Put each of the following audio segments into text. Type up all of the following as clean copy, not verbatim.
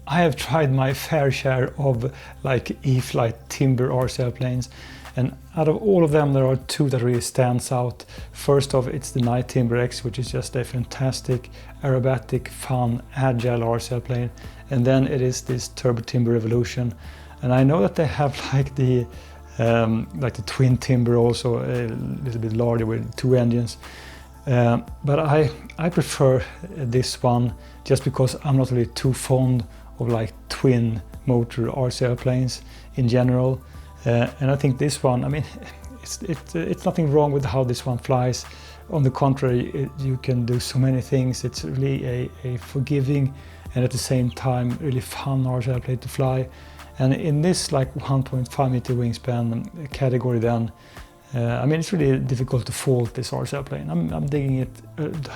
I have tried my fair share of like E-Flite timber RC airplanes, and out of all of them there are two that really stands out. First off, it's the Night Timber X, which is just a fantastic, aerobatic, fun, agile RC airplane, and then it is this Turbo Timber Evolution. And I know that they have like the twin timber also, a little bit larger with two engines. But I prefer this one just because I'm not really too fond of like twin motor RC airplanes in general. And I think this one, I mean, it's nothing wrong with how this one flies. On the contrary, you can do so many things. It's really a forgiving and at the same time really fun RC airplane to fly. And in this like 1.5 meter wingspan category then, I mean, it's really difficult to fault this RC airplane. I'm digging it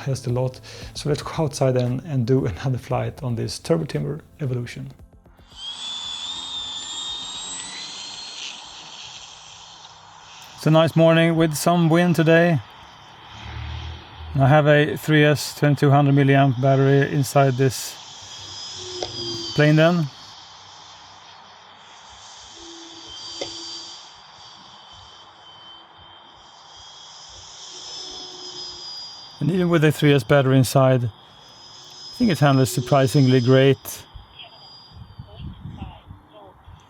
just a lot. So let's go outside then and do another flight on this Turbo Timber Evolution. It's a nice morning with some wind today. I have a 3S 2200 milliamp battery inside this plane then. And even with the 3S battery inside, I think it handles surprisingly great.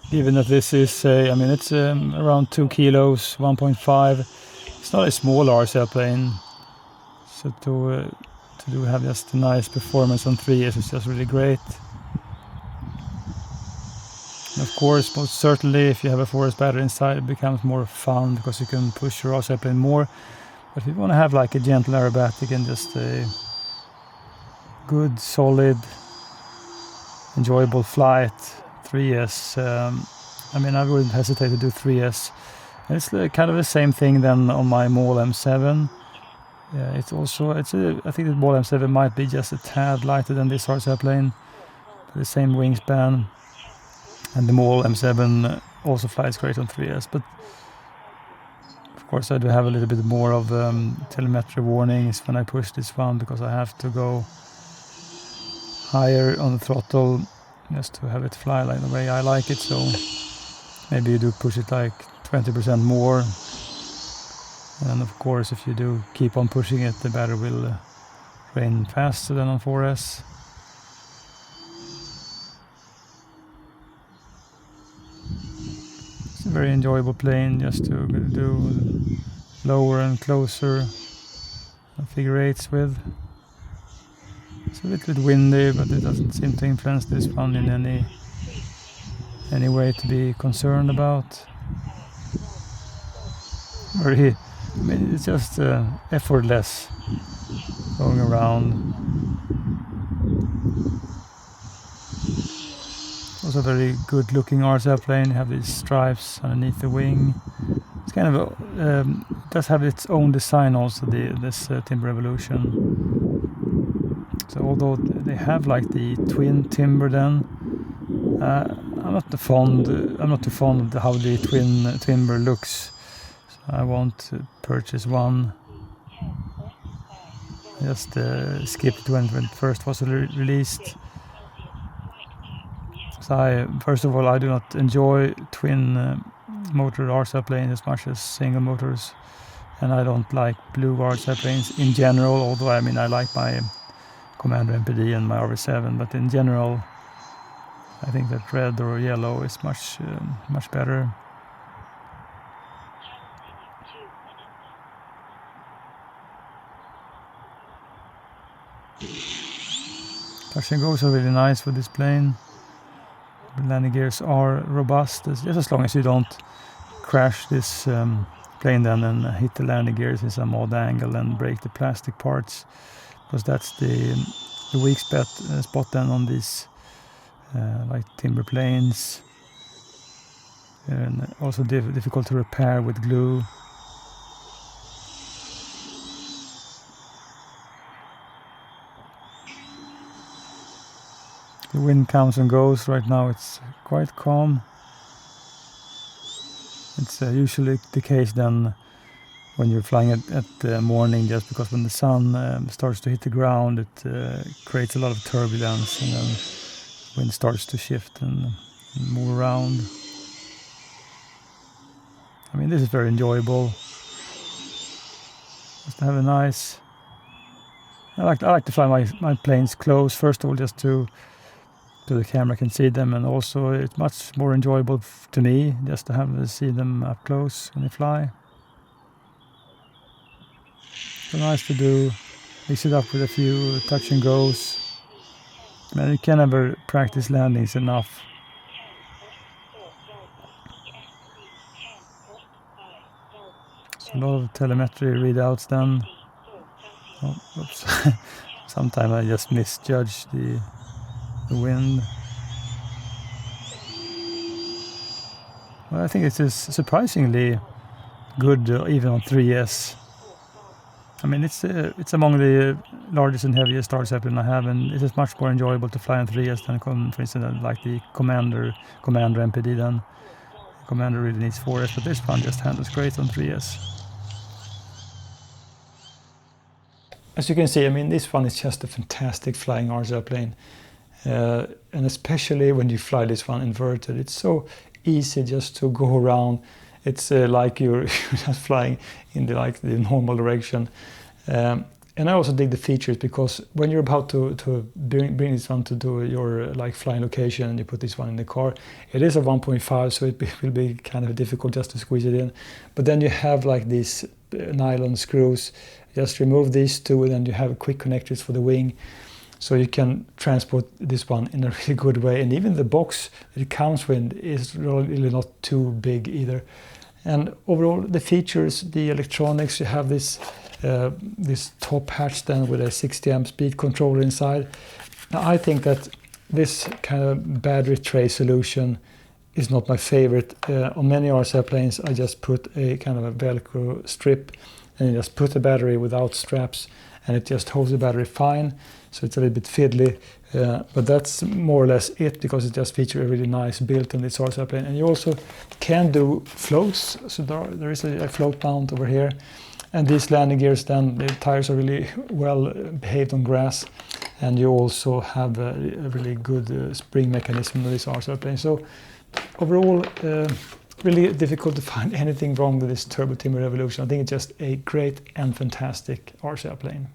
Given that this is, I mean, it's around 2 kilos, 1.5. It's not a small RC airplane. So to have just a nice performance on 3S is just really great. And of course, most certainly, if you have a 4S battery inside, it becomes more fun because you can push your RC airplane more. But if you want to have like a gentle aerobatic and just a good, solid, enjoyable flight, 3S, I mean, I wouldn't hesitate to do 3S. And it's kind of the same thing then on my MAL M7. It's also, I think the MAL M7 might be just a tad lighter than this RC airplane. The same wingspan. And the MAL M7 also flies great on 3S. But of course, I do have a little bit more of telemetry warnings when I push this one because I have to go higher on the throttle just to have it fly like the way I like it. So maybe you do push it like 20% more. And of course, if you do keep on pushing it, the battery will drain faster than on 4S. It's a very enjoyable plane just to do lower and closer figure eights with. It's a little bit windy, but it doesn't seem to influence this one in any way to be concerned about. I mean, it's just effortless going around. Also a very good looking RC airplane. You have these stripes underneath the wing. It's kind of it does have its own design also, this Timber Evolution. So although they have like the twin timber then, I'm not too fond of how the twin timber looks. So I won't purchase one. I just skipped when it first was released. So first of all, I do not enjoy twin motor RC airplanes as much as single motors, and I don't like blue RC airplanes in general. Although I mean I like my Commander MPD and my RV7, but in general, I think that red or yellow is much better. Touch and goes are really nice with this plane. The landing gears are robust, just as long as you don't crash this plane then and hit the landing gears in some odd angle and break the plastic parts, because that's the weak spot then on these like timber planes, and also difficult to repair with glue. The wind comes and goes. Right now it's quite calm. It's usually the case then when you're flying at the morning, just because when the sun starts to hit the ground, it creates a lot of turbulence, and then wind starts to shift and move around. I mean, this is very enjoyable. Just to have a nice... I like to fly my planes close, first of all, just to the camera can see them, and also it's much more enjoyable to me just to see them up close when they fly. So nice to do, mix it up with a few touch and goes. Man, you can never practice landings enough. So a lot of telemetry readouts then. Oh, oops. Sometimes I just misjudge the wind. Well, I think it is surprisingly good even on 3S. I mean, it's among the largest and heaviest Star Zeppelin I have, and it is much more enjoyable to fly on 3S than, for instance, like the Commander MPD. Then Commander really needs 4S, but this one just handles great on 3S. As you can see, I mean, this one is just a fantastic flying RC plane, and especially when you fly this one inverted, it's so easy just to go around. It's like you're just flying in the normal direction. And I also dig the features, because when you're about to bring this one to do your flying location and you put this one in the car, it is a 1.5, so it will be kind of difficult just to squeeze it in. But then you have these nylon screws. Just remove these two, and then you have quick connectors for the wing. So you can transport this one in a really good way. And even the box that it comes with is really not too big either. And overall, the features, the electronics, you have this top hatch then with a 60 amp speed controller inside. Now, I think that this kind of battery tray solution is not my favorite. On many RC planes, I just put a kind of a Velcro strip, and you just put the battery without straps, and it just holds the battery fine. So it's a little bit fiddly, but that's more or less it, because it just features a really nice build on this RC plane. And you also can do floats, so there is a float mount over here. And these landing gears, then the tires are really well behaved on grass, and you also have a really good spring mechanism on this RC plane. So overall, really difficult to find anything wrong with this Turbo Timber Revolution. I think it's just a great and fantastic RC plane.